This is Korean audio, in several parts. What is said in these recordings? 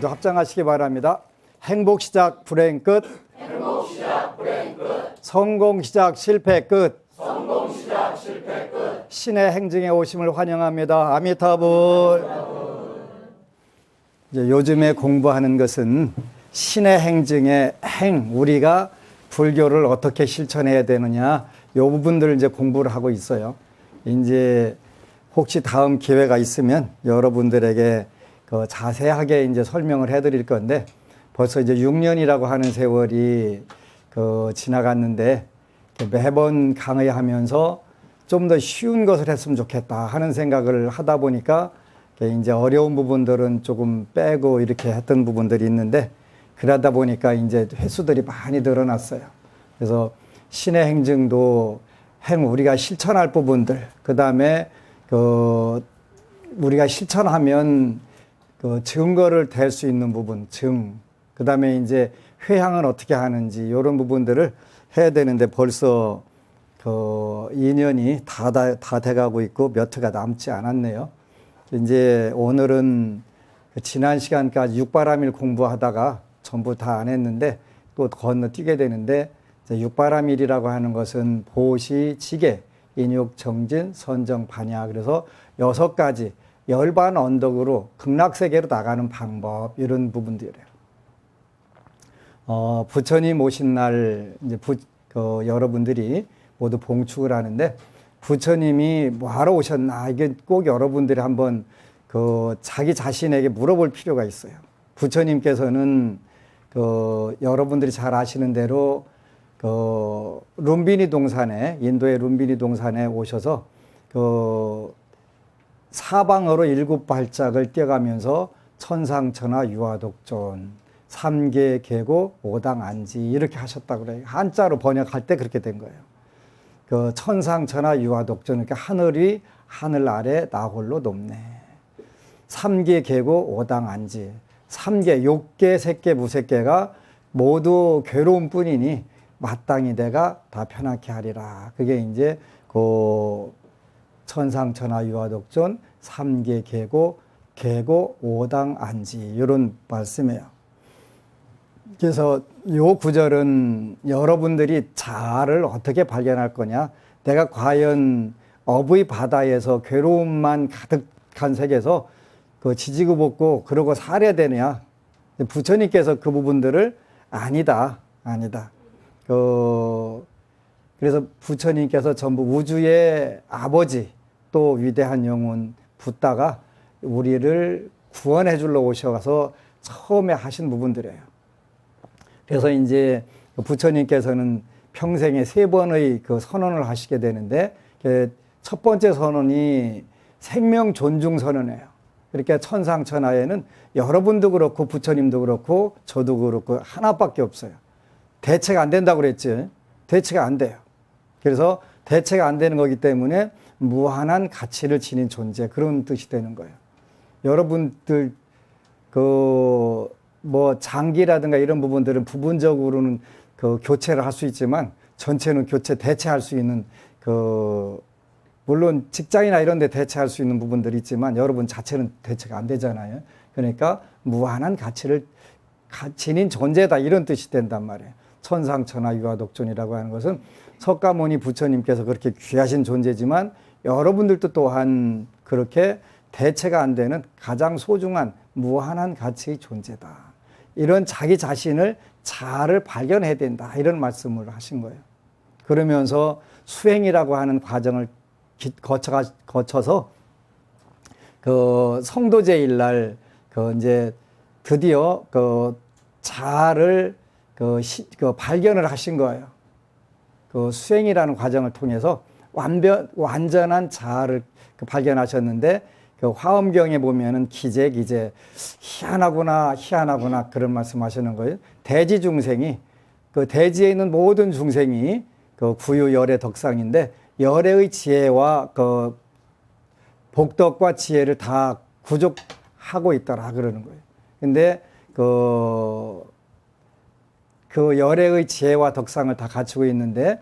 모두 합장하시기 바랍니다. 행복 시작 불행 끝. 행복 시작 불행 끝. 성공 시작 실패 끝. 성공 시작 실패 끝. 신의 행증에 오심을 환영합니다. 아미타불. 이제 요즘에 공부하는 것은 신의 행증의 우리가 불교를 어떻게 실천해야 되느냐, 요 부분들을 이제 공부를 하고 있어요. 이제 혹시 다음 기회가 있으면 여러분들에게 그 자세하게 이제 설명을 해드릴 건데, 벌써 이제 6년이라고 하는 세월이 지나갔는데, 매번 강의하면서 좀 더 쉬운 것을 했으면 좋겠다 하는 생각을 하다 보니까 이제 어려운 부분들은 조금 빼고 이렇게 했던 부분들이 있는데, 그러다 보니까 이제 횟수들이 많이 늘어났어요. 그래서 신의 행증도 우리가 실천할 부분들, 그 다음에 우리가 실천하면 증거를 댈 수 있는 부분, 그 다음에 이제 회향은 어떻게 하는지, 이런 부분들을 해야 되는데 벌써 2년이 다 돼가고 있고 몇 회가 남지 않았네요. 이제 오늘은 지난 시간까지 육바라밀 공부하다가 전부 다 안 했는데 또 건너뛰게 되는데, 육바라밀이라고 하는 것은 보시, 지계, 인욕, 정진, 선정, 반야, 그래서 6가지 열반 언덕으로 극락세계로 나가는 방법, 이런 부분들이에요. 부처님 오신 날 이제 여러분들이 모두 봉축을 하는데, 부처님이 뭐하러 오셨나, 이게 꼭 여러분들이 한번 자기 자신에게 물어볼 필요가 있어요. 부처님께서는 여러분들이 잘 아시는 대로 룸비니 동산에, 인도의 룸비니 동산에 오셔서 사방으로 7발짝을 뛰어가면서 천상천하 유화독존, 3계 계고 5당 안지, 이렇게 하셨다고 그래요. 한자로 번역할 때 그렇게 된 거예요. 천상천하 유화독존, 그러니까 하늘이 하늘 아래 나 홀로 높네. 3계 계고 5당 안지, 3계, 욕계, 색계, 무색계가 모두 괴로운 뿐이니 마땅히 내가 다 편하게 하리라. 그게 이제 천상천하 유화독존, 3계 계고 5당 안지, 이런 말씀이에요. 그래서 요 구절은 여러분들이 자아를 어떻게 발견할 거냐, 내가 과연 어부의 바다에서 괴로움만 가득한 색에서 지지고 볶고 그러고 살아야 되느냐. 부처님께서 그 부분들을 아니다. 그래서 부처님께서 전부 우주의 아버지, 또 위대한 영혼 붓다가 우리를 구원해 주러 오셔서 처음에 하신 부분들이에요. 그래서 이제 부처님께서는 평생에 3번의 선언을 하시게 되는데, 첫 번째 선언이 생명 존중 선언이에요. 그러니까 천상천하에는 여러분도 그렇고 부처님도 그렇고 저도 그렇고 하나밖에 없어요. 대체가 안 된다고 그랬지. 대체가 안 돼요. 그래서 대체가 안 되는 거기 때문에 무한한 가치를 지닌 존재, 그런 뜻이 되는 거예요. 여러분들 장기라든가 이런 부분들은 부분적으로는 교체를 할 수 있지만, 전체는 대체할 수 있는 물론 직장이나 이런 데 대체할 수 있는 부분들이 있지만 여러분 자체는 대체가 안 되잖아요. 그러니까 무한한 가치를 지닌 존재다, 이런 뜻이 된단 말이에요. 천상천하 유화독존이라고 하는 것은 석가모니 부처님께서 그렇게 귀하신 존재지만 여러분들도 또한 그렇게 대체가 안 되는 가장 소중한 무한한 가치의 존재다. 이런 자기 자신을 자아를 발견해야 된다, 이런 말씀을 하신 거예요. 그러면서 수행이라고 하는 과정을 거쳐서 성도제일 날 이제 드디어 자아를 발견을 하신 거예요. 수행이라는 과정을 통해서 완전한 자아를 발견하셨는데, 화엄경에 보면은 기제 희한하구나 그런 말씀하시는 거예요. 대지 중생이, 대지에 있는 모든 중생이 구유 열의 덕상인데, 열의 지혜와 복덕과 지혜를 다 구족하고 있더라 그러는 거예요. 근데 열의 지혜와 덕상을 다 갖추고 있는데,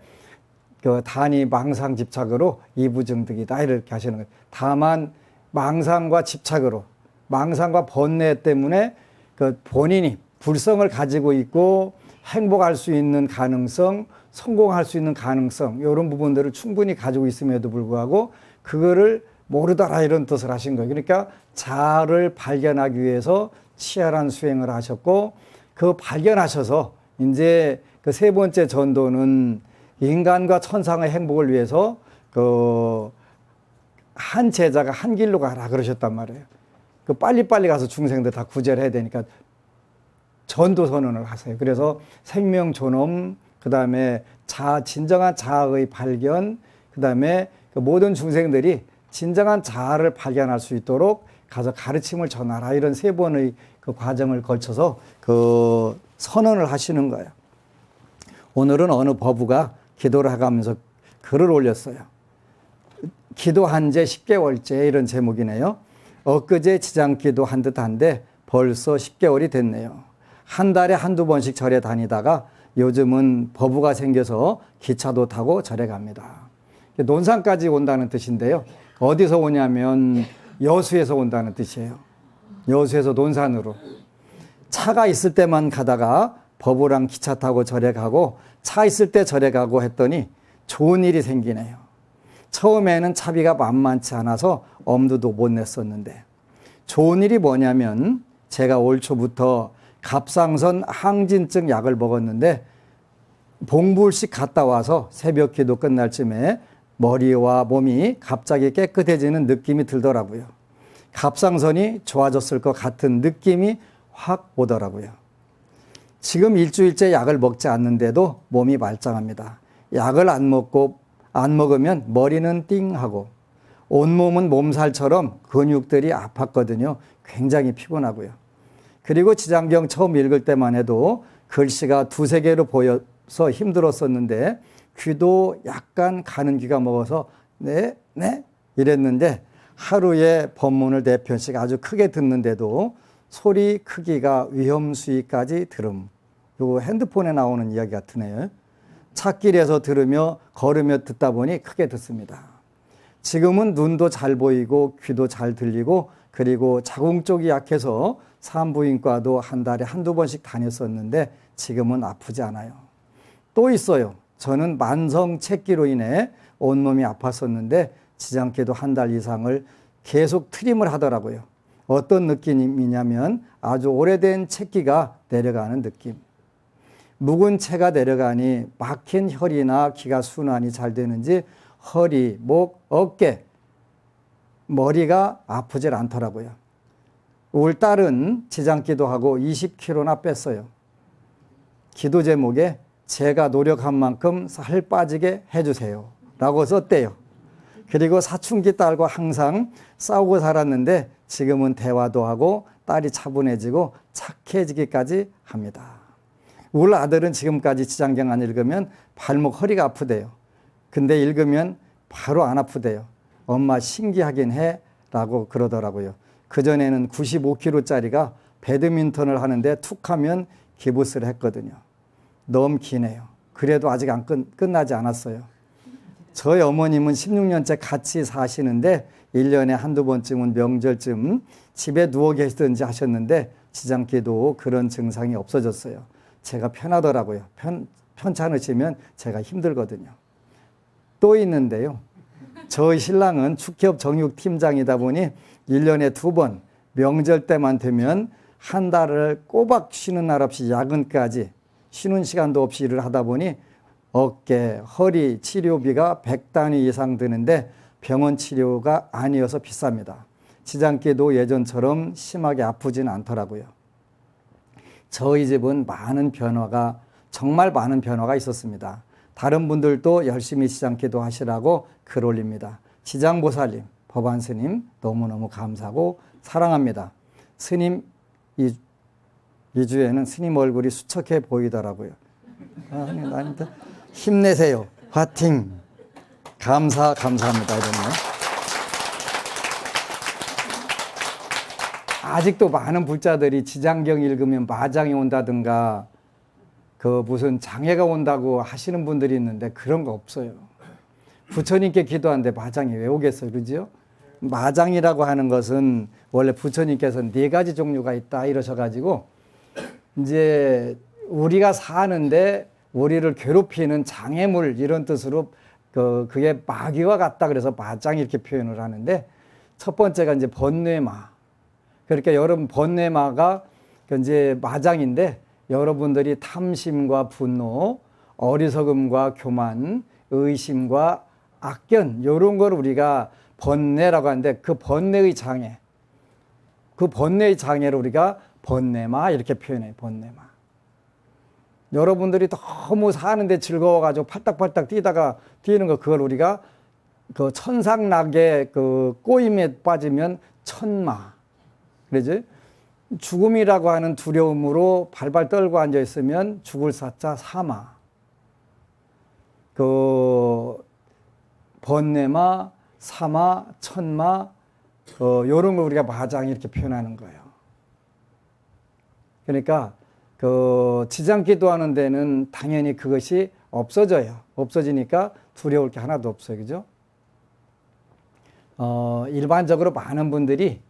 단이 망상 집착으로 이부증득이다, 이렇게 하시는 거예요. 다만 망상과 집착으로, 망상과 번뇌 때문에 그 본인이 불성을 가지고 있고 행복할 수 있는 가능성, 성공할 수 있는 가능성, 이런 부분들을 충분히 가지고 있음에도 불구하고 그거를 모르더라 이런 뜻을 하신 거예요. 그러니까 자아를 발견하기 위해서 치열한 수행을 하셨고, 그 발견하셔서 이제 그 세 번째 전도는 인간과 천상의 행복을 위해서 그 한 제자가 한 길로 가라 그러셨단 말이에요. 그 빨리빨리 가서 중생들 다 구제를 해야 되니까 전도 선언을 하세요. 그래서 생명 존엄, 그 다음에 진정한 자아의 발견, 그 다음에 그 모든 중생들이 진정한 자아를 발견할 수 있도록 가서 가르침을 전하라. 이런 세 번의 그 과정을 거쳐서 그 선언을 하시는 거예요. 오늘은 어느 법우가 기도를 해가면서 글을 올렸어요. 기도한 지 10개월째 이런 제목이네요. 엊그제 지장기도 한 듯한데 벌써 10개월이 됐네요. 한 달에 한두 번씩 절에 다니다가 요즘은 법우가 생겨서 기차도 타고 절에 갑니다. 논산까지 온다는 뜻인데요. 어디서 오냐면 여수에서 온다는 뜻이에요. 여수에서 논산으로. 차가 있을 때만 가다가 법우랑 기차 타고 절에 가고 차 있을 때 절에 가고 했더니 좋은 일이 생기네요. 처음에는 차비가 만만치 않아서 엄두도 못 냈었는데 좋은 일이 뭐냐면 제가 올 초부터 갑상선 항진증 약을 먹었는데 봉불씩 갔다 와서 새벽 기도 끝날 쯤에 머리와 몸이 갑자기 깨끗해지는 느낌이 들더라고요. 갑상선이 좋아졌을 것 같은 느낌이 확 오더라고요. 지금 일주일째 약을 먹지 않는데도 몸이 말짱합니다. 약을 안 먹으면 머리는 띵하고 온몸은 몸살처럼 근육들이 아팠거든요. 굉장히 피곤하고요. 그리고 지장경 처음 읽을 때만 해도 글씨가 두세 개로 보여서 힘들었었는데 귀도 약간 가는 귀가 먹어서 네 이랬는데 하루에 법문을 4편씩 아주 크게 듣는데도 소리 크기가 위험수위까지 들음. 요 핸드폰에 나오는 이야기 같으네요. 찻길에서 들으며 걸으며 듣다 보니 크게 듣습니다. 지금은 눈도 잘 보이고 귀도 잘 들리고 그리고 자궁 쪽이 약해서 산부인과도 한 달에 한두 번씩 다녔었는데 지금은 아프지 않아요. 또 있어요. 저는 만성 채기로 인해 온몸이 아팠었는데 지장기도 한 달 이상을 계속 트림을 하더라고요. 어떤 느낌이냐면 아주 오래된 채기가 내려가는 느낌. 묵은 채가 내려가니 막힌 혈이나 기가 순환이 잘 되는지 허리, 목, 어깨, 머리가 아프질 않더라고요. 올 딸은 지장기도 하고 20kg나 뺐어요. 기도 제목에 제가 노력한 만큼 살 빠지게 해주세요 라고 썼대요. 그리고 사춘기 딸과 항상 싸우고 살았는데 지금은 대화도 하고 딸이 차분해지고 착해지기까지 합니다. 우리 아들은 지금까지 지장경 안 읽으면 발목 허리가 아프대요. 근데 읽으면 바로 안 아프대요. 엄마 신기하긴 해 라고 그러더라고요. 그전에는 95kg짜리가 배드민턴을 하는데 툭 하면 기부스를 했거든요. 너무 기네요. 그래도 아직 안 끝나지 않았어요. 저희 어머님은 16년째 같이 사시는데 1년에 한두 번쯤은 명절쯤 집에 누워 계시든지 하셨는데 지장기도 그런 증상이 없어졌어요. 제가 편하더라고요. 편찮으시면 제가 힘들거든요. 또 있는데요. 저희 신랑은 축협 정육팀장이다 보니 1년에 2번 명절 때만 되면 한 달을 꼬박 쉬는 날 없이 야근까지 쉬는 시간도 없이 일을 하다 보니 어깨, 허리 치료비가 100단위 이상 드는데 병원 치료가 아니어서 비쌉니다. 지장기도 예전처럼 심하게 아프진 않더라고요. 저희 집은 정말 많은 변화가 있었습니다. 다른 분들도 열심히 지장기도 하시라고 글 올립니다. 지장보살님, 법안스님 너무너무 감사하고 사랑합니다. 스님 2주에는 스님 얼굴이 수척해 보이더라고요. 아닙니다. 힘내세요. 화팅. 감사합니다. 이러면. 아직도 많은 불자들이 지장경 읽으면 마장이 온다든가 그 무슨 장애가 온다고 하시는 분들이 있는데 그런 거 없어요. 부처님께 기도하는데 마장이 왜 오겠어요? 그죠? 마장이라고 하는 것은 원래 부처님께서 4가지 종류가 있다 이러셔가지고 이제 우리가 사는데 우리를 괴롭히는 장애물 이런 뜻으로 그게 마귀와 같다 그래서 마장 이렇게 표현을 하는데 첫 번째가 이제 번뇌마. 그러니까 여러분 번뇌마가 이제 마장인데 여러분들이 탐심과 분노, 어리석음과 교만, 의심과 악견 이런 걸 우리가 번뇌라고 하는데 그 번뇌의 장애, 그 번뇌의 장애를 우리가 번뇌마 이렇게 표현해요. 번뇌마. 여러분들이 너무 사는데 즐거워가지고 팔딱팔딱 뛰다가 뛰는 거 그걸 우리가 그 천상락의 그 꼬임에 빠지면 천마. 그러지? 죽음이라고 하는 두려움으로 발발 떨고 앉아 있으면 죽을 사자 사마. 그 번뇌마, 사마, 천마 요런 걸 우리가 마장 이렇게 표현하는 거예요. 그러니까 그 지장기도 하는 데는 당연히 그것이 없어져요. 없어지니까 두려울 게 하나도 없어요. 그죠? 일반적으로 많은 분들이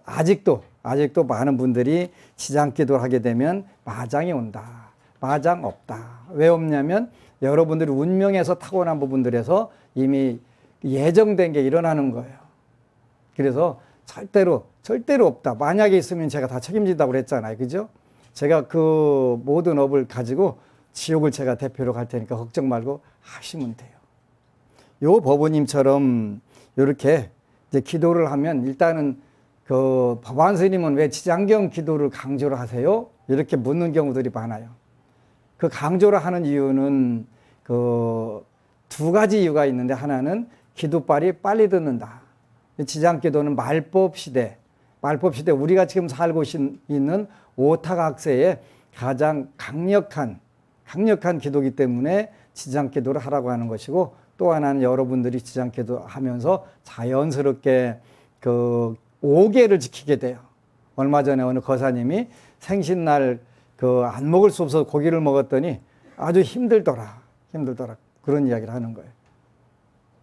아직도 많은 분들이 지장기도를 하게 되면 마장이 온다. 마장 없다. 왜 없냐면 여러분들이 운명에서 타고난 부분들에서 이미 예정된 게 일어나는 거예요. 그래서 절대로 없다. 만약에 있으면 제가 다 책임진다고 그랬잖아요. 그죠? 제가 그 모든 업을 가지고 지옥을 제가 대표로 갈 테니까 걱정 말고 하시면 돼요. 요 법원님처럼 이렇게 이제 기도를 하면 일단은 그 법안 스님은 왜 지장경 기도를 강조를 하세요? 이렇게 묻는 경우들이 많아요. 그 강조를 하는 이유는 그 두 가지 이유가 있는데 하나는 기도빨이 빨리 듣는다. 지장기도는 말법 시대 우리가 지금 살고 있는 오타각세의 가장 강력한 기도이기 때문에 지장기도를 하라고 하는 것이고 또 하나는 여러분들이 지장기도 하면서 자연스럽게 그 5계를 지키게 돼요. 얼마 전에 어느 거사님이 생신날 그 안 먹을 수 없어서 고기를 먹었더니 아주 힘들더라. 그런 이야기를 하는 거예요.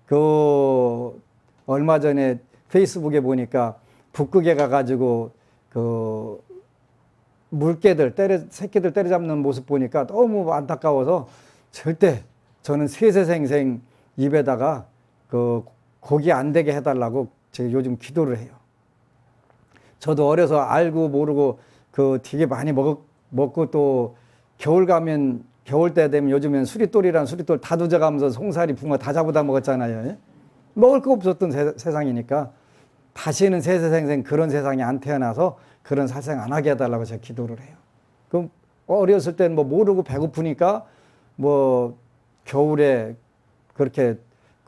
그 얼마 전에 페이스북에 보니까 북극에 가가지고 그 물개들 새끼들 때려잡는 모습 보니까 너무 안타까워서 절대 저는 세세생생 입에다가 그 고기 안 되게 해달라고 제가 요즘 기도를 해요. 저도 어려서 알고 모르고 그 되게 많이 먹고 또 겨울 때 되면 요즘엔 수리돌 다두져가면서 송사리 붕어 다 잡아다 먹었잖아요. 먹을 거 없었던 세상이니까 다시는 세세생생 그런 세상에 안 태어나서 그런 살생 안 하게 해달라고 제가 기도를 해요. 그럼 어렸을 때는 뭐 모르고 배고프니까 뭐 겨울에 그렇게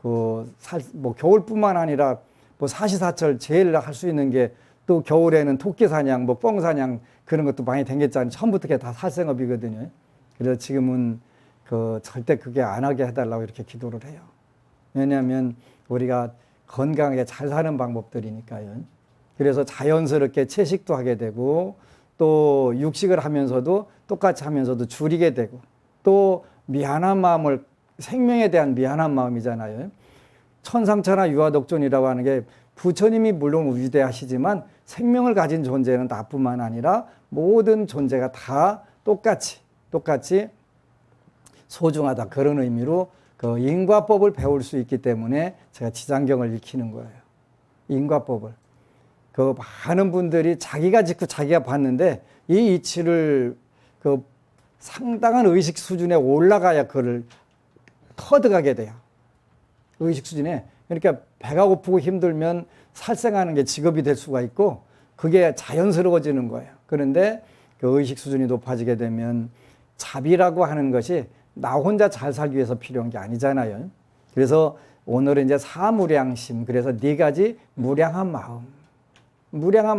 뭐 겨울뿐만 아니라 뭐 사시사철 제일 할 수 있는 게 또 겨울에는 토끼 사냥, 뭐 뻥 사냥 그런 것도 많이 댕겼잖아요. 처음부터 그게 다 살생업이거든요. 그래서 지금은 절대 그게 안 하게 해달라고 이렇게 기도를 해요. 왜냐하면 우리가 건강하게 잘 사는 방법들이니까요. 그래서 자연스럽게 채식도 하게 되고 또 육식을 하면서도 똑같이 하면서도 줄이게 되고 또 미안한 마음을 생명에 대한 미안한 마음이잖아요. 천상천하 유아독존이라고 하는 게 부처님이 물론 위대하시지만 생명을 가진 존재는 나뿐만 아니라 모든 존재가 다 똑같이 소중하다 그런 의미로 그 인과법을 배울 수 있기 때문에 제가 지장경을 익히는 거예요. 인과법을. 그 많은 분들이 자기가 짓고 자기가 봤는데 이 이치를 그 상당한 의식 수준에 올라가야 그걸 터득하게 돼요. 의식 수준에. 그러니까 배가 고프고 힘들면 살생하는 게 직업이 될 수가 있고 그게 자연스러워지는 거예요. 그런데 그 의식 수준이 높아지게 되면 자비라고 하는 것이 나 혼자 잘 살기 위해서 필요한 게 아니잖아요. 그래서 오늘은 이제 사무량심, 그래서 네 가지 무량한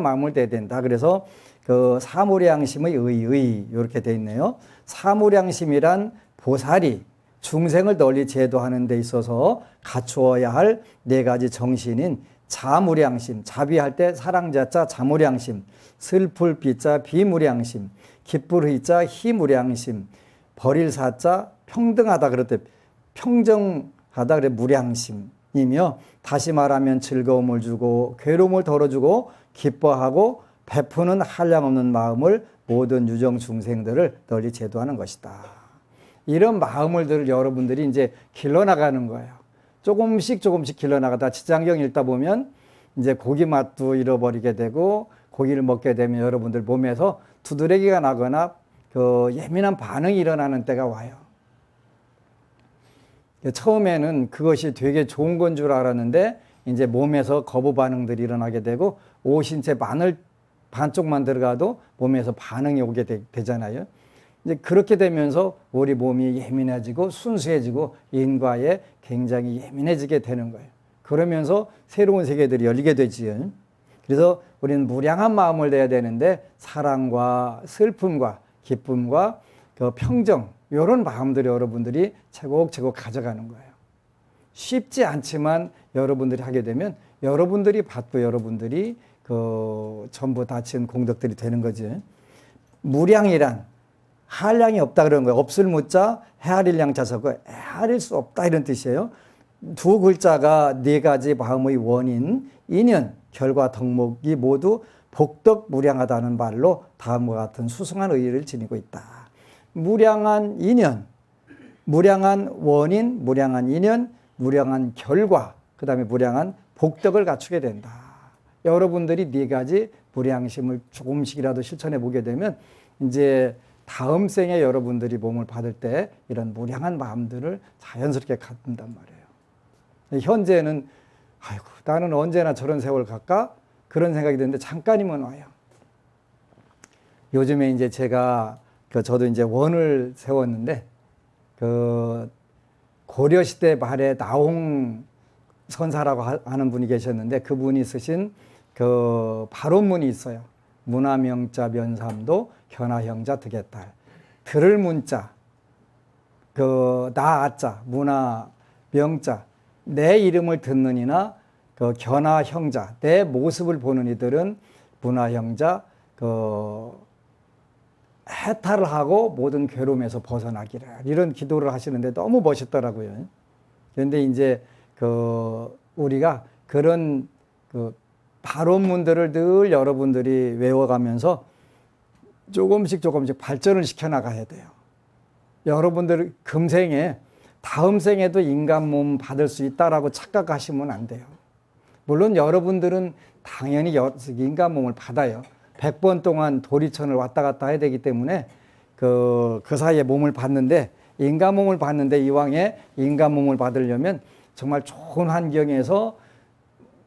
마음을 떼야 된다. 그래서 그 사무량심의 의의 이렇게 돼 있네요. 사무량심이란 보살이 중생을 널리 제도하는 데 있어서 갖추어야 할 네 가지 정신인 자무량심, 자비할 때 사랑자자 자무량심, 슬플 비자 비무량심, 기쁠 희자 희무량심, 버릴 사자 평등하다 그럴 때 평정하다 그래 무량심이며 다시 말하면 즐거움을 주고 괴로움을 덜어주고 기뻐하고 베푸는 한량없는 마음을 모든 유정 중생들을 널리 제도하는 것이다. 이런 마음을 여러분들이 이제 길러나가는 거예요. 조금씩 길러나가다 지장경 읽다 보면 이제 고기 맛도 잃어버리게 되고 고기를 먹게 되면 여러분들 몸에서 두드러기가 나거나 그 예민한 반응이 일어나는 때가 와요. 처음에는 그것이 되게 좋은 건 줄 알았는데 이제 몸에서 거부 반응들이 일어나게 되고 오신채 마늘 반쪽만 들어가도 몸에서 반응이 오게 되잖아요. 이제 그렇게 되면서 우리 몸이 예민해지고 순수해지고 인과에 굉장히 예민해지게 되는 거예요. 그러면서 새로운 세계들이 열리게 되지요. 그래서 우리는 무량한 마음을 내야 되는데 사랑과 슬픔과 기쁨과 그 평정 이런 마음들이 여러분들이 차곡차곡 가져가는 거예요. 쉽지 않지만 여러분들이 하게 되면 여러분들이 받고 여러분들이 그 전부 다 지은 공덕들이 되는 거지. 무량이란 한량이 없다 그런 거예요. 없을 무자 헤아릴 양자 섞어 헤아릴 수 없다 이런 뜻이에요. 두 글자가 네 가지 마음의 원인, 인연, 결과, 덕목이 모두 복덕 무량하다는 말로 다음과 같은 수승한 의의를 지니고 있다. 무량한 인연, 무량한 원인, 무량한 인연, 무량한 결과, 그 다음에 무량한 복덕을 갖추게 된다. 여러분들이 네 가지 무량심을 조금씩이라도 실천해 보게 되면 이제 다음 생에 여러분들이 몸을 받을 때 이런 무량한 마음들을 자연스럽게 갖는단 말이에요. 현재는 아이고 나는 언제나 저런 세월 갈까? 그런 생각이 드는데 잠깐이면 와요. 요즘에 이제 제가 저도 이제 원을 세웠는데 그 고려시대 말에 나홍 선사라고 하는 분이 계셨는데 그분이 쓰신 그 발원문이 있어요. 문화명자 면삼도 견화형자 득의딸. 들을 문자, 그 나아자, 문화명자, 내 이름을 듣는 이나 그 견화형자, 내 모습을 보는 이들은 문화형자, 그 해탈을 하고 모든 괴로움에서 벗어나기를 이런 기도를 하시는데 너무 멋있더라고요. 그런데 이제 그 우리가 그런 그 발원문들을 늘 여러분들이 외워가면서 조금씩 발전을 시켜 나가야 돼요. 여러분들 금생에 다음 생에도 인간 몸 받을 수 있다라고 착각하시면 안 돼요. 물론 여러분들은 당연히 인간 몸을 받아요. 100번 동안 도리천을 왔다 갔다 해야 되기 때문에 그 사이에 몸을 받는데 인간 몸을 받는데 이왕에 인간 몸을 받으려면 정말 좋은 환경에서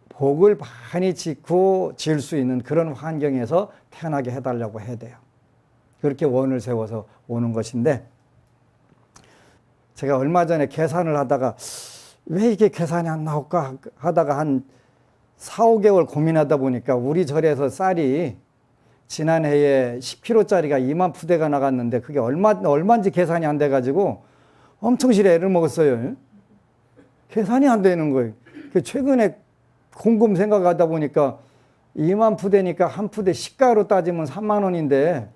복을 많이 짓고 지을 수 있는 그런 환경에서 태어나게 해달라고 해야 돼요. 그렇게 원을 세워서 오는 것인데 제가 얼마 전에 계산을 하다가 왜 이게 계산이 안 나올까 하다가 한 4, 5개월 고민하다 보니까 우리 절에서 쌀이 지난해에 10kg짜리가 2만 푸대가 나갔는데 그게 얼마인지 계산이 안 돼가지고 엄청 애를 먹었어요. 계산이 안 되는 거예요. 최근에 곰곰 생각하다 보니까 2만 푸대니까 한 푸대 시가로 따지면 3만 원인데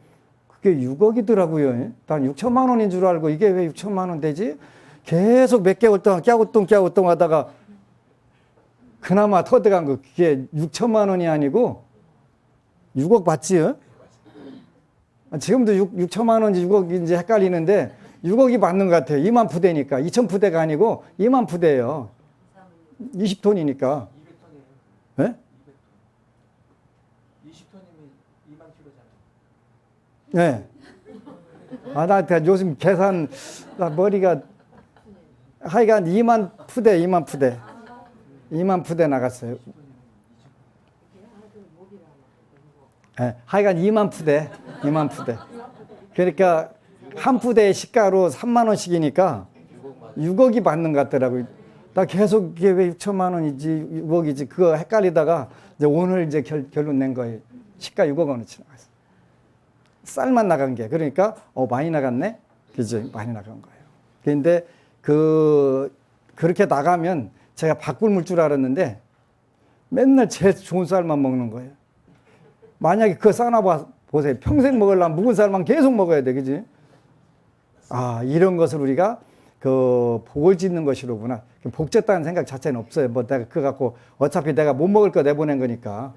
그게 6억이더라고요. 난 6천만 원인 줄 알고 이게 왜 6천만 원 되지? 계속 몇 개월 동안 깨우뚱 하다가 그나마 터득한 거 그게 6천만 원이 아니고 6억 맞지요? 지금도 6천만 원인지 6억인지 헷갈리는데 6억이 맞는 것 같아요. 2만 푸대니까. 2천 푸대가 아니고 2만 푸대예요. 20톤이니까. 200톤이에요. 네? 20톤이면 2만 킬로잖아요. 네. 나 요즘 계산, 머리가 하여간 2만 푸대. 2만 푸대 나갔어요. 네, 하여간 2만 푸대. 그러니까 한 푸대의 시가로 3만 원씩이니까 6억이 받는 것 같더라고요. 나 계속 이게 왜 6천만 원이지 6억이지 그거 헷갈리다가 이제 오늘 이제 결론 낸 거예요. 시가 6억 원어치 나갔어. 쌀만 나간 게 그러니까 많이 나갔네. 그죠? 많이 나간 거예요. 그런데 그렇게 나가면 제가 바꿀 줄 알았는데 맨날 제일 좋은 쌀만 먹는 거예요. 만약에 그거 싸나 보세요. 평생 먹으려면 묵은 쌀만 계속 먹어야 돼. 그지? 이런 것을 우리가 복을 짓는 것이로구나. 복 졌다는 생각 자체는 없어요. 내가 그거 갖고 어차피 내가 못 먹을 거 내보낸 거니까.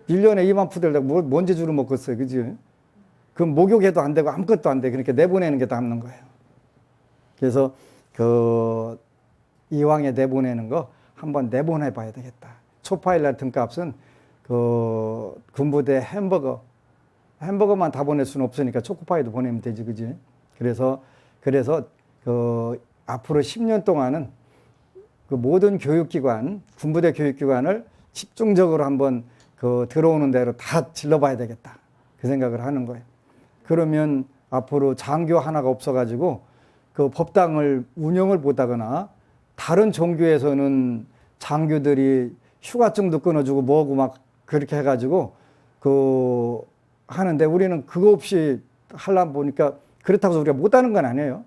1년에 2만 푸들 뭔 재주로 먹겠어요. 그지? 그럼 목욕해도 안 되고 아무것도 안 돼. 그러니까 내보내는 게 남는 거예요. 그래서 그 이왕에 내보내는 거 한번 내보내 봐야 되겠다. 초파일날 등값은 그 군부대 햄버거만 다 보낼 수는 없으니까 초코파이도 보내면 되지. 그지? 그래서 그 앞으로 10년 동안은 그 모든 교육기관, 군부대 교육기관을 집중적으로 한번 그 들어오는 대로 다 질러봐야 되겠다. 그 생각을 하는 거예요. 그러면 앞으로 장교 하나가 없어가지고 그 법당을 운영을 못하거나 다른 종교에서는 장교들이 휴가증도 끊어주고 뭐고 막 그렇게 해가지고 그 하는데 우리는 그거 없이 하려면 보니까 그렇다고 해서 우리가 못하는 건 아니에요.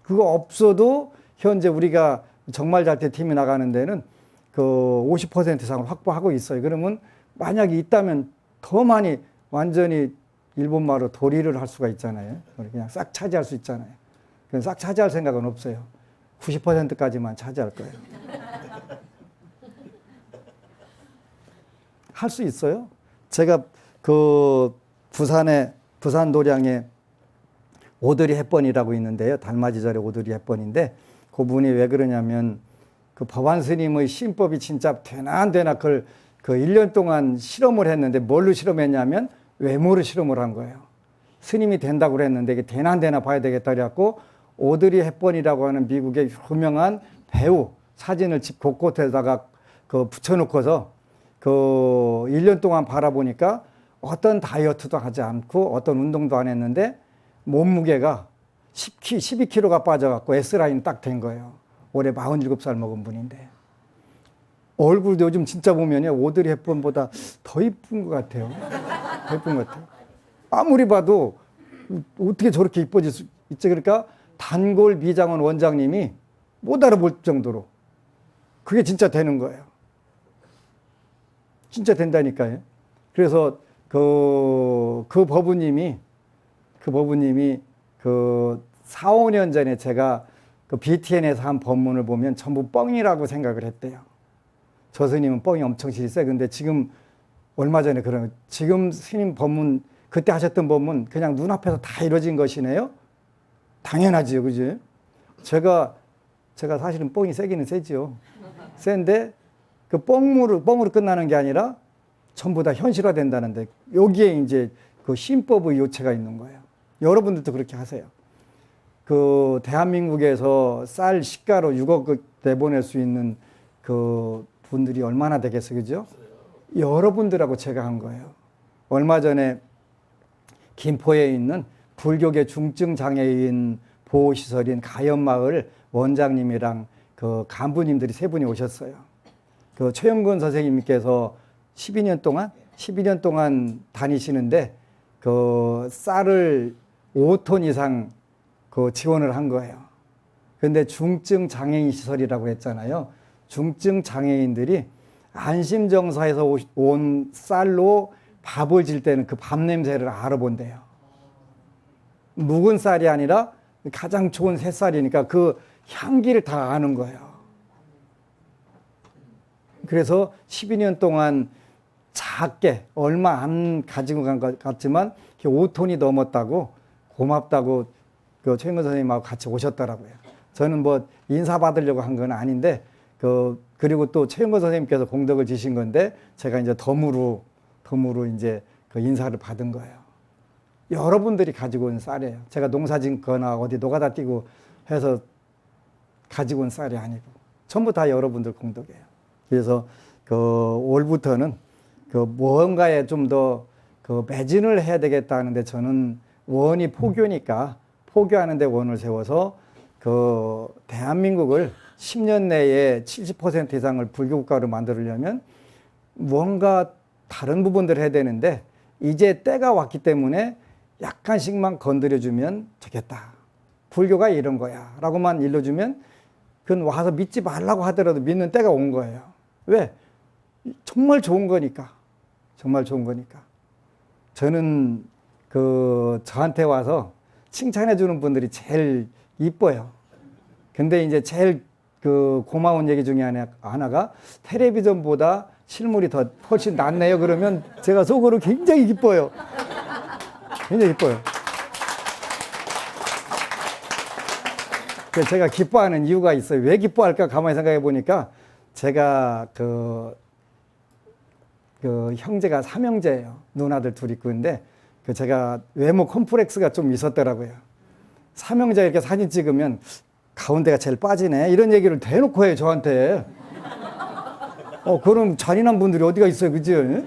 그거 없어도 현재 우리가 정말 잘 때 팀이 나가는 데는 그 50% 이상을 확보하고 있어요. 그러면 만약에 있다면 더 많이 완전히 일본말로 도리를 할 수가 있잖아요. 그냥 싹 차지할 수 있잖아요. 싹 차지할 생각은 없어요. 90%까지만 차지할 거예요. 할 수 있어요. 제가 그 부산 도량에 오드리 헵번이라고 있는데요. 달맞이절의 오드리 헵번인데 그분이 왜 그러냐면 그 법안 스님의 신법이 진짜 되나 안 되나 그걸 그 1년 동안 실험을 했는데 뭘로 실험했냐면 외모로 실험을 한 거예요. 스님이 된다고 그랬는데 이게 되나 안 되나 봐야 되겠다 그래갖고 오드리 헵번이라고 하는 미국의 유명한 배우 사진을 집 곳곳에다가 그 붙여놓고서 그 1년 동안 바라보니까 어떤 다이어트도 하지 않고 어떤 운동도 안 했는데 몸무게가 12kg가 빠져갖고 S라인 딱 된 거예요. 올해 47살 먹은 분인데. 얼굴도 요즘 진짜 보면요. 오드리 헵번보다 더 이쁜 것 같아요. 더 이쁜 것 같아요. 아무리 봐도 어떻게 저렇게 이뻐질 수 있지? 그러니까 단골 미장원 원장님이 못 알아볼 정도로 그게 진짜 되는 거예요. 진짜 된다니까요. 그래서 그 법우님이 그 4, 5년 전에 제가 그 BTN에서 한 법문을 보면 전부 뻥이라고 생각을 했대요. 저 스님은 뻥이 엄청 실세. 근데 지금 얼마 전에 지금 스님 법문 그때 하셨던 법문 그냥 눈앞에서 다 이루어진 것이네요. 당연하지요. 그지? 제가 사실은 뻥이 세기는 세지요. 센데 그 뻥으로 끝나는 게 아니라 전부 다 현실화된다는데 여기에 이제 그 신법의 요체가 있는 거예요. 여러분들도 그렇게 하세요. 그 대한민국에서 쌀 시가로 6억 내보낼 수 있는 그 분들이 얼마나 되겠어요. 그죠? 여러분들하고 제가 한 거예요. 얼마 전에 김포에 있는 불교계 중증장애인 보호시설인 가연마을 원장님이랑 그 간부님들이 3분이 오셨어요. 그 최영근 선생님께서 12년 동안 다니시는데 그 쌀을 5톤 이상 그 지원을 한 거예요. 그런데 중증 장애인 시설이라고 했잖아요. 중증 장애인들이 안심정사에서 온 쌀로 밥을 질 때는 그 밥 냄새를 알아본대요. 묵은 쌀이 아니라 가장 좋은 새쌀이니까 그 향기를 다 아는 거예요. 그래서 12년 동안 작게 얼마 안 가지고 간 것 같지만 5톤이 넘었다고 고맙다고 그 최영근 선생님하고 같이 오셨더라고요. 저는 뭐 인사받으려고 한 건 아닌데 그리고 또 최영근 선생님께서 공덕을 지신 건데 제가 이제 덤으로 이제 그 인사를 받은 거예요. 여러분들이 가지고 온 쌀이에요. 제가 농사 짓거나 어디 노가다 뛰고 해서 가지고 온 쌀이 아니고 전부 다 여러분들 공덕이에요. 그래서 그 올부터는 그 무언가에 좀 더 그 매진을 해야 되겠다 하는데 저는 원이 포교니까 포교하는데 원을 세워서 그 대한민국을 10년 내에 70% 이상을 불교국가로 만들려면 뭔가 다른 부분들을 해야 되는데 이제 때가 왔기 때문에 약간씩만 건드려주면 좋겠다. 불교가 이런 거야 라고만 일러주면 그건 와서 믿지 말라고 하더라도 믿는 때가 온 거예요. 왜? 정말 좋은 거니까. 정말 좋은 거니까. 저는 저한테 와서 칭찬해 주는 분들이 제일 이뻐요. 근데 이제 제일 고마운 얘기 중에 하나가 텔레비전보다 실물이 더 훨씬 낫네요. 그러면 제가 속으로 굉장히 기뻐요. 굉장히 기뻐요. 그래서 제가 기뻐하는 이유가 있어요. 왜 기뻐할까 가만히 생각해 보니까 제가 그 형제가 삼형제예요. 누나들 둘 있고 있는데 제가 외모 컴플렉스가 좀 있었더라고요. 삼형제 이렇게 사진 찍으면 가운데가 제일 빠지네 이런 얘기를 대놓고 해요 저한테. 그럼 잔인한 분들이 어디가 있어요, 그지?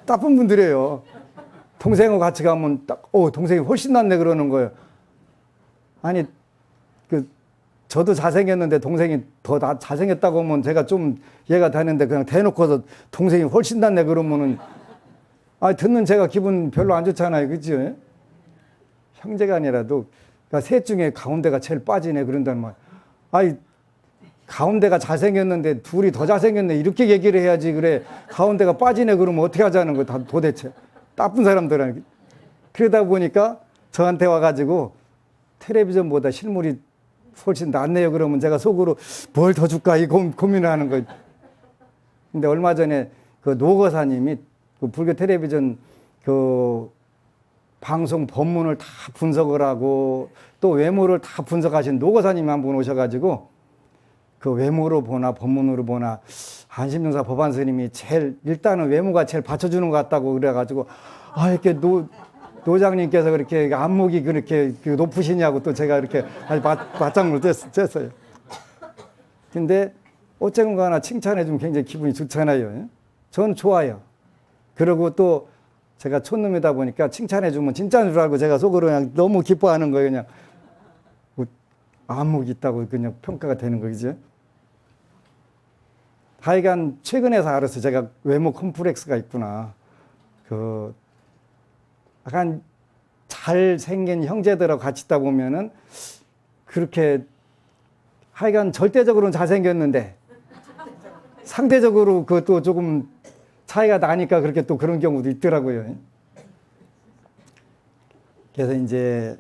나쁜 분들이에요. 동생하고 같이 가면 동생이 훨씬 낫네 그러는 거예요. 아니 저도 잘생겼는데 동생이 더 잘생겼다고 하면 제가 좀 이해가 되는데 그냥 대놓고서 동생이 훨씬 낫네 그러면은 듣는 제가 기분 별로 안 좋잖아요, 그지? 형제가 아니라도 그러니까 셋 중에 가운데가 제일 빠지네 그런다는 말. 가운데가 잘생겼는데 둘이 더 잘생겼네 이렇게 얘기를 해야지. 그래 가운데가 빠지네 그러면 어떻게 하자는 거야 도대체. 나쁜 사람들은. 그러다 보니까 저한테 와가지고 텔레비전보다 실물이 훨씬 낫네요 그러면 제가 속으로 뭘 더 줄까 이 고민을 하는 거예요. 근데 얼마 전에 그 노거사님이 그 불교 텔레비전 그 방송 법문을 다 분석을 하고 또 외모를 다 분석하신 노거사님이 한 분 오셔가지고 그 외모로 보나 법문으로 보나 한심증사 법안 스님이 제일 일단은 외모가 제일 받쳐주는 것 같다고 그래가지고 이렇게 노장님께서 그렇게 안목이 그렇게 높으시냐고 또 제가 이렇게 아주 바짝을 뗐어요. 근데 어쨌거나 칭찬해주면 굉장히 기분이 좋잖아요. 저는 좋아요. 그리고 또 제가 촌놈이다 보니까 칭찬해주면 진짜인 줄 알고 제가 속으로 그냥 너무 기뻐하는 거예요. 그냥 안목이 있다고 그냥 평가가 되는 거죠. 하여간 최근에서 알았어요. 제가 외모 컴플렉스가 있구나. 약간 잘생긴 형제들하고 같이 있다 보면은 그렇게 하여간 절대적으로는 잘생겼는데 상대적으로 그것도 조금 차이가 나니까 그렇게 또 그런 경우도 있더라고요. 그래서 이제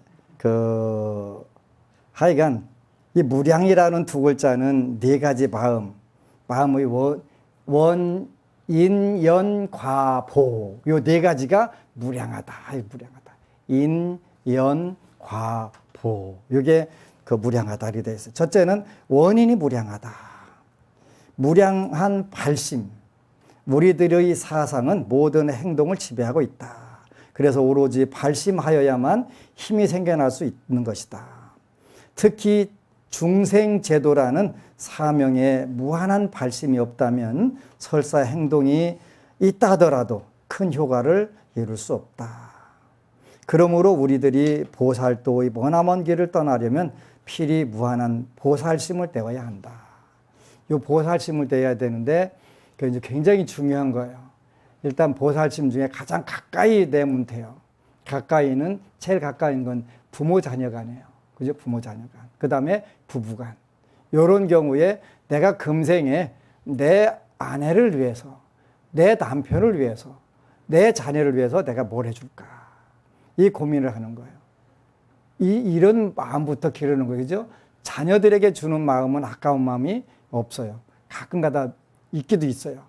하여간 이 무량이라는 두 글자는 네 가지 마음의 원, 인, 연, 과, 보. 요 네 가지가 무량하다. 인, 연, 과, 보. 요게 그 무량하다. 이렇게 되어 있어요. 첫째는 원인이 무량하다. 무량한 발심. 우리들의 사상은 모든 행동을 지배하고 있다. 그래서 오로지 발심하여야만 힘이 생겨날 수 있는 것이다. 특히 중생제도라는 사명에 무한한 발심이 없다면 설사 행동이 있다 하더라도 큰 효과를 이룰 수 없다. 그러므로 우리들이 보살도의 머나먼 길을 떠나려면 필히 무한한 보살심을 떼어야 한다. 이 보살심을 떼어야 되는데 그 이제 굉장히 중요한 거예요. 일단 보살심 중에 가장 가까이 내면 돼요. 제일 가까이인 건 부모 자녀 간이에요. 그죠? 부모 자녀 간. 그 다음에 부부 간. 이런 경우에 내가 금생에 내 아내를 위해서, 내 남편을 위해서, 내 자녀를 위해서 내가 뭘 해줄까? 이 고민을 하는 거예요. 이런 마음부터 기르는 거죠. 자녀들에게 주는 마음은 아까운 마음이 없어요. 가끔가다 있기도 있어요.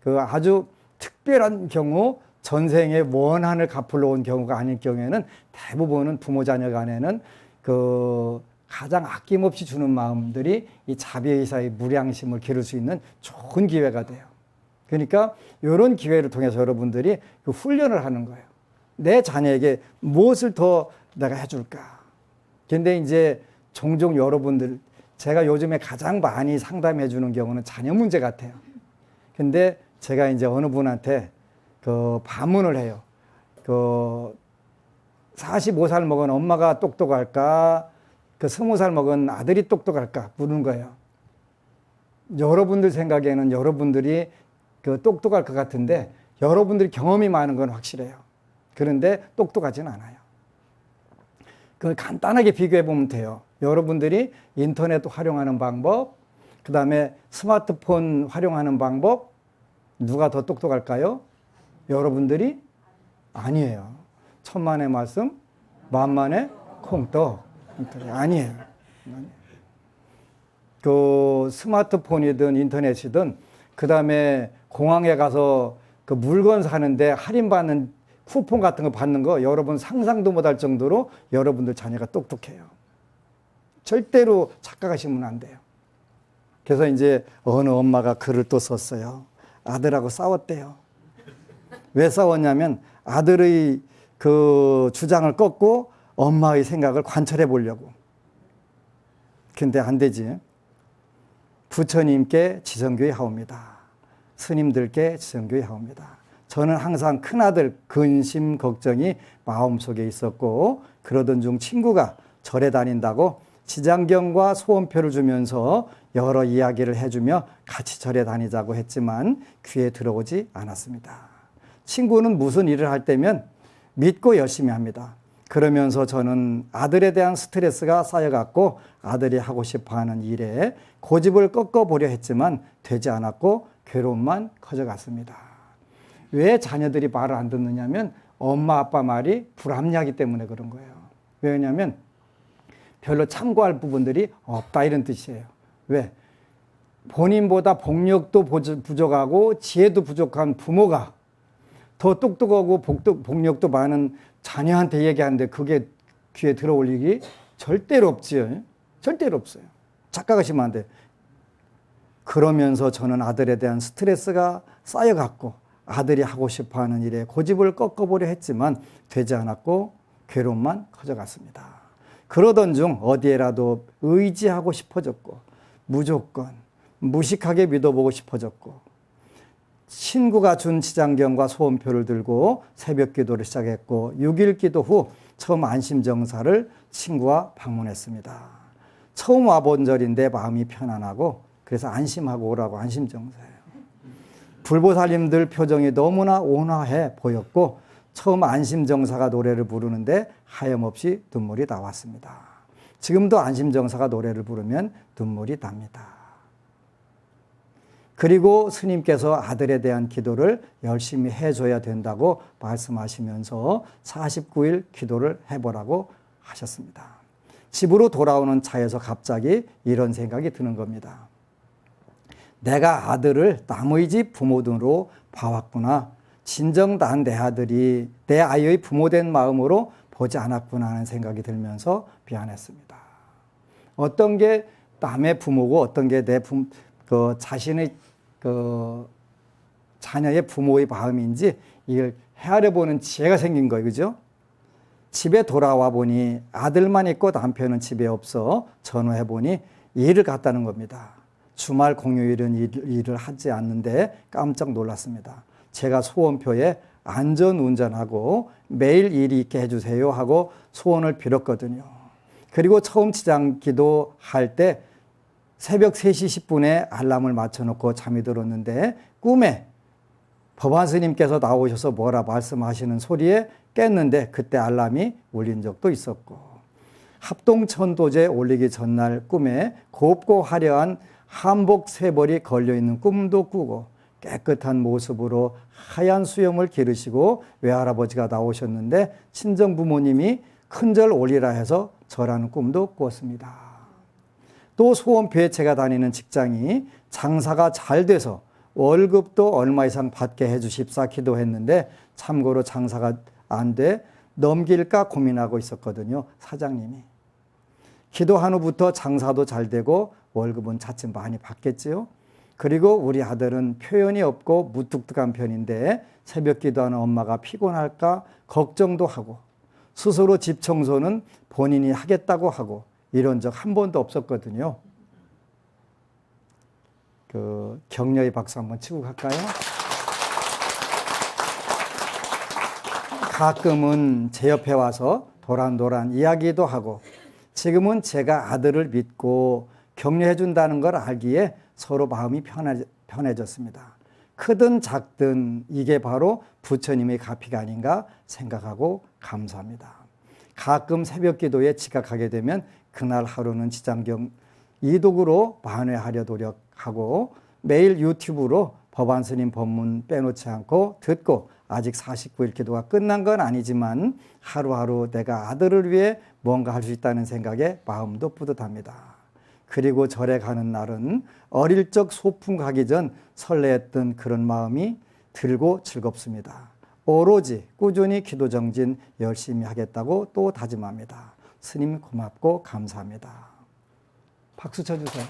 그 아주 특별한 경우 전생에 원한을 갚으러 온 경우가 아닐 경우에는 대부분은 부모 자녀 간에는 그 가장 아낌없이 주는 마음들이 이 자비의사의 무량심을 기를 수 있는 좋은 기회가 돼요. 그러니까 이런 기회를 통해서 여러분들이 그 훈련을 하는 거예요. 내 자녀에게 무엇을 더 내가 해줄까? 근데 이제 종종 여러분들, 제가 요즘에 가장 많이 상담해 주는 경우는 자녀 문제 같아요. 근데 제가 이제 어느 분한테 그 반문을 해요. 45살 먹은 엄마가 똑똑할까? 20살 먹은 아들이 똑똑할까? 묻는 거예요. 여러분들 생각에는 여러분들이 똑똑할 것 같은데 여러분들이 경험이 많은 건 확실해요. 그런데 똑똑하진 않아요. 그걸 간단하게 비교해 보면 돼요. 여러분들이 인터넷 활용하는 방법, 그 다음에 스마트폰 활용하는 방법, 누가 더 똑똑할까요? 여러분들이? 아니에요. 천만의 말씀, 만만의 콩떡. 아니에요. 그 스마트폰이든 인터넷이든, 그 다음에 공항에 가서 그 물건 사는데 할인받는 쿠폰 같은 거 받는 거 여러분 상상도 못할 정도로 여러분들 자녀가 똑똑해요. 절대로 착각하시면 안 돼요. 그래서 이제 어느 엄마가 글을 또 썼어요. 아들하고 싸웠대요. 왜 싸웠냐면 아들의 그 주장을 꺾고 엄마의 생각을 관철해 보려고. 근데 안 되지. 부처님께 지성교회 하옵니다. 스님들께 지성교회 하옵니다. 저는 항상 큰아들 근심 걱정이 마음속에 있었고 그러던 중 친구가 절에 다닌다고 지장경과 소원표를 주면서 여러 이야기를 해주며 같이 절에 다니자고 했지만 귀에 들어오지 않았습니다. 친구는 무슨 일을 할 때면 믿고 열심히 합니다. 그러면서 저는 아들에 대한 스트레스가 쌓여갔고 아들이 하고 싶어하는 일에 고집을 꺾어보려 했지만 되지 않았고 괴로움만 커져갔습니다. 왜 자녀들이 말을 안 듣느냐면 엄마 아빠 말이 불합리하기 때문에 그런 거예요. 왜냐하면 별로 참고할 부분들이 없다 이런 뜻이에요. 왜? 본인보다 복력도 부족하고 지혜도 부족한 부모가 더 똑똑하고 복력도 많은 자녀한테 얘기하는데 그게 귀에 들어올 일이 절대로 없지요. 절대로 없어요. 착각하시면 안 돼요. 그러면서 저는 아들에 대한 스트레스가 쌓여갔고 아들이 하고 싶어하는 일에 고집을 꺾어보려 했지만 되지 않았고 괴로움만 커져갔습니다. 그러던 중 어디에라도 의지하고 싶어졌고 무조건 무식하게 믿어보고 싶어졌고 친구가 준 지장경과 소원표를 들고 새벽 기도를 시작했고 6일 기도 후 처음 안심정사를 친구와 방문했습니다. 처음 와본 절인데 마음이 편안하고 그래서 안심하고 오라고 안심정사예요. 불보살님들 표정이 너무나 온화해 보였고 처음 안심정사가 노래를 부르는데 하염없이 눈물이 나왔습니다. 지금도 안심정사가 노래를 부르면 눈물이 납니다. 그리고 스님께서 아들에 대한 기도를 열심히 해줘야 된다고 말씀하시면서 49일 기도를 해보라고 하셨습니다. 집으로 돌아오는 차에서 갑자기 이런 생각이 드는 겁니다. 내가 아들을 남의 집 부모등으로 봐왔구나. 진정 난 내 아들이 내 아이의 부모된 마음으로 보지 않았구나 하는 생각이 들면서 미안했습니다. 어떤 게 남의 부모고 어떤 게 내 자신의 자녀의 부모의 마음인지 이걸 헤아려 보는 지혜가 생긴 거예요. 그죠? 집에 돌아와 보니 아들만 있고 남편은 집에 없어 전화해 보니 일을 갔다는 겁니다. 주말 공휴일은 일을 하지 않는데 깜짝 놀랐습니다. 제가 소원표에 안전운전하고 매일 일이 있게 해주세요 하고 소원을 빌었거든요. 그리고 처음 지장 기도할 때 새벽 3시 10분에 알람을 맞춰놓고 잠이 들었는데 꿈에 법안 스님께서 나오셔서 뭐라 말씀하시는 소리에 깼는데 그때 알람이 울린 적도 있었고 합동천도제 올리기 전날 꿈에 곱고 화려한 한복 쇠벌이 걸려있는 꿈도 꾸고 깨끗한 모습으로 하얀 수염을 기르시고 외할아버지가 나오셨는데 친정부모님이 큰절 올리라 해서 절하는 꿈도 꾸었습니다. 또 소원표에 제가 다니는 직장이 장사가 잘 돼서 월급도 얼마 이상 받게 해주십사 기도했는데 참고로 장사가 안 돼 넘길까 고민하고 있었거든요. 사장님이. 기도한 후부터 장사도 잘 되고 월급은 차츰 많이 받겠지요. 그리고 우리 아들은 표현이 없고 무뚝뚝한 편인데 새벽 기도하는 엄마가 피곤할까 걱정도 하고 스스로 집 청소는 본인이 하겠다고 하고 이런 적 한 번도 없었거든요. 격려의 박수 한번 치고 갈까요? 가끔은 제 옆에 와서 도란도란 이야기도 하고 지금은 제가 아들을 믿고 격려해 준다는 걸 알기에 서로 마음이 편해졌습니다. 크든 작든 이게 바로 부처님의 가피가 아닌가 생각하고 감사합니다. 가끔 새벽 기도에 지각하게 되면 그날 하루는 지장경 이독으로 만회하려 노력하고 매일 유튜브로 법안 스님 법문 빼놓지 않고 듣고 아직 49일 기도가 끝난 건 아니지만 하루하루 내가 아들을 위해 뭔가 할 수 있다는 생각에 마음도 뿌듯합니다. 그리고 절에 가는 날은 어릴 적 소풍 가기 전 설레했던 그런 마음이 들고 즐겁습니다. 오로지 꾸준히 기도 정진 열심히 하겠다고 또 다짐합니다. 스님 고맙고 감사합니다. 박수 쳐주세요.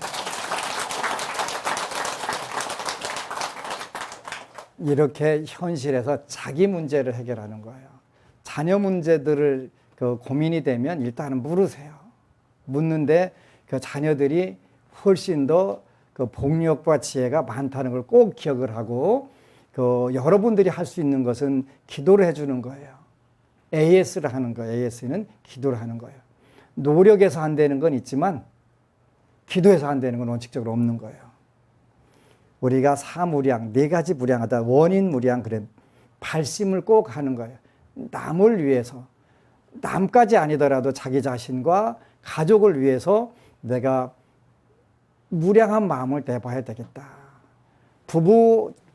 이렇게 현실에서 자기 문제를 해결하는 거예요. 자녀 문제들을 고민이 되면 일단은 물으세요. 묻는데 그 자녀들이 훨씬 더 복력과 지혜가 많다는 걸 꼭 기억을 하고 여러분들이 할 수 있는 것은 기도를 해주는 거예요. AS를 하는 거예요. AS는 기도를 하는 거예요. 노력해서 안 되는 건 있지만 기도해서 안 되는 건 원칙적으로 없는 거예요. 우리가 사무량, 4가지 무량하다. 원인 무량, 그래. 발심을 꼭 하는 거예요. 남을 위해서, 남까지 아니더라도 자기 자신과 가족을 위해서 내가 무량한 마음을 내봐야 되겠다.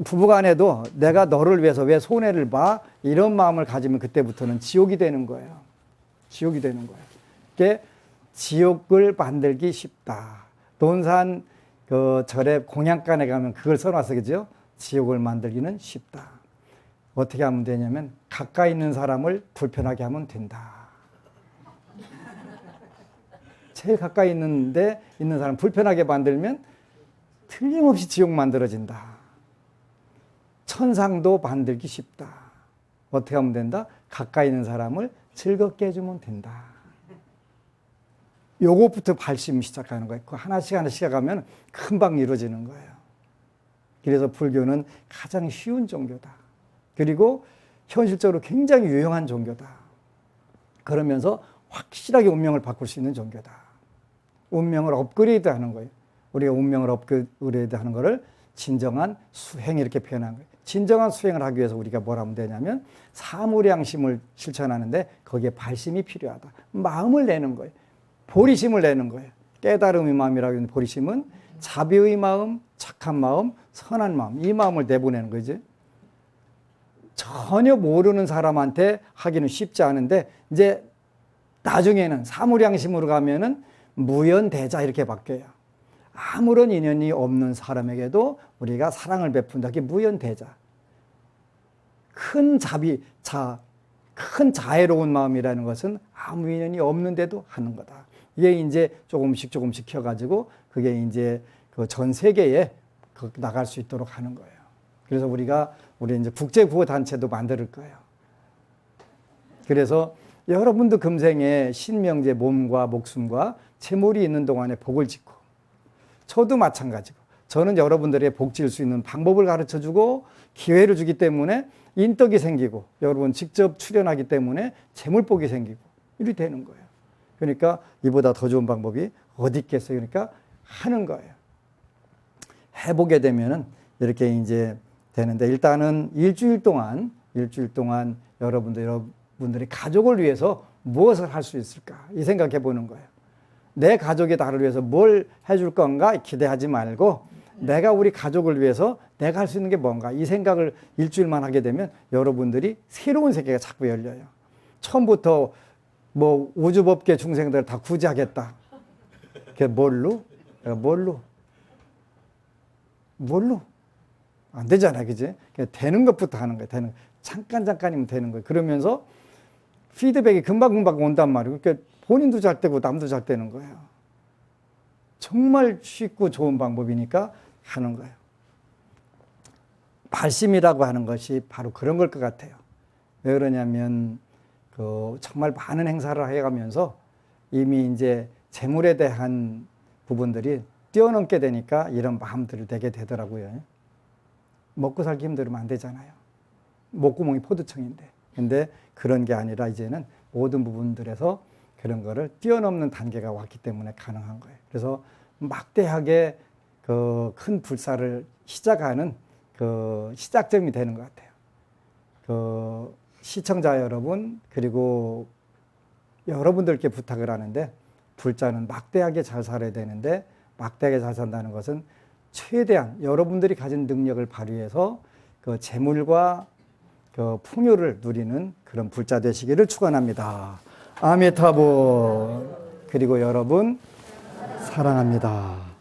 부부간에도 내가 너를 위해서 왜 손해를 봐? 이런 마음을 가지면 그때부터는 지옥이 되는 거예요. 지옥이 되는 거예요. 이게 지옥을 만들기 쉽다. 논산 절에 공양간에 가면 그걸 써놨어, 그죠? 지옥을 만들기는 쉽다. 어떻게 하면 되냐면 가까이 있는 사람을 불편하게 하면 된다. 제일 가까이 있는데 있는 사람 불편하게 만들면 틀림없이 지옥 만들어진다. 천상도 만들기 쉽다. 어떻게 하면 된다? 가까이 있는 사람을 즐겁게 해주면 된다. 요것부터 발심 시작하는 거예요. 그 하나씩 하나씩 가면 금방 이루어지는 거예요. 그래서 불교는 가장 쉬운 종교다. 그리고 현실적으로 굉장히 유용한 종교다. 그러면서 확실하게 운명을 바꿀 수 있는 종교다. 운명을 업그레이드 하는 거예요. 우리가 운명을 업그레이드 하는 거를 진정한 수행 이렇게 표현한 거예요. 진정한 수행을 하기 위해서 우리가 뭘 하면 되냐면 사무량심을 실천하는데 거기에 발심이 필요하다. 마음을 내는 거예요. 보리심을 내는 거예요. 깨달음의 마음이라고 하는 보리심은 자비의 마음, 착한 마음, 선한 마음, 이 마음을 내보내는 거지. 전혀 모르는 사람한테 하기는 쉽지 않은데 이제 나중에는 사무량심으로 가면은 무연대자 이렇게 바뀌어요. 아무런 인연이 없는 사람에게도 우리가 사랑을 베푼다. 그게 무연대자. 큰 큰 자애로운 마음이라는 것은 아무 인연이 없는데도 하는 거다. 이게 이제 조금씩 키워가지고 그게 이제 그 전 세계에 나갈 수 있도록 하는 거예요. 그래서 우리 이제 국제구호단체도 만들 거예요. 그래서 여러분도 금생에 신명제 몸과 목숨과 재물이 있는 동안에 복을 짓고, 저도 마찬가지고, 저는 여러분들의 복 지을 수 있는 방법을 가르쳐 주고 기회를 주기 때문에 인덕이 생기고, 여러분 직접 출연하기 때문에 재물복이 생기고, 이렇게 되는 거예요. 그러니까 이보다 더 좋은 방법이 어디 있겠어요? 그러니까 하는 거예요. 해보게 되면은 이렇게 이제 되는데, 일단은 일주일 동안 여러분들이 가족을 위해서 무엇을 할 수 있을까? 이 생각해 보는 거예요. 내 가족이 나를 위해서 뭘 해줄 건가 기대하지 말고, 내가 우리 가족을 위해서 내가 할 수 있는 게 뭔가, 이 생각을 일주일만 하게 되면 여러분들이 새로운 세계가 자꾸 열려요. 처음부터 뭐 우주법계 중생들 다 구제하겠다. 그게 뭘로? 안 되잖아, 그지? 되는 것부터 하는 거예요. 잠깐이면 되는 거예요. 그러면서 피드백이 금방금방 온단 말이에요. 그러니까 본인도 잘 되고 남도 잘 되는 거예요. 정말 쉽고 좋은 방법이니까 하는 거예요. 발심이라고 하는 것이 바로 그런 걸 것 같아요. 왜 그러냐면 정말 많은 행사를 해가면서 이미 이제 재물에 대한 부분들이 뛰어넘게 되니까 이런 마음들을 내게 되더라고요. 먹고 살기 힘들면 안 되잖아요. 목구멍이 포도청인데. 근데 그런 게 아니라 이제는 모든 부분들에서 그런 거를 뛰어넘는 단계가 왔기 때문에 가능한 거예요. 그래서 막대하게 큰 불사를 시작하는 시작점이 되는 것 같아요. 시청자 여러분, 그리고 여러분들께 부탁을 하는데, 불자는 막대하게 잘 살아야 되는데, 막대하게 잘 산다는 것은 최대한 여러분들이 가진 능력을 발휘해서 재물과 풍요를 누리는 그런 불자 되시기를 축원합니다. 아미타보. 그리고 여러분 사랑합니다.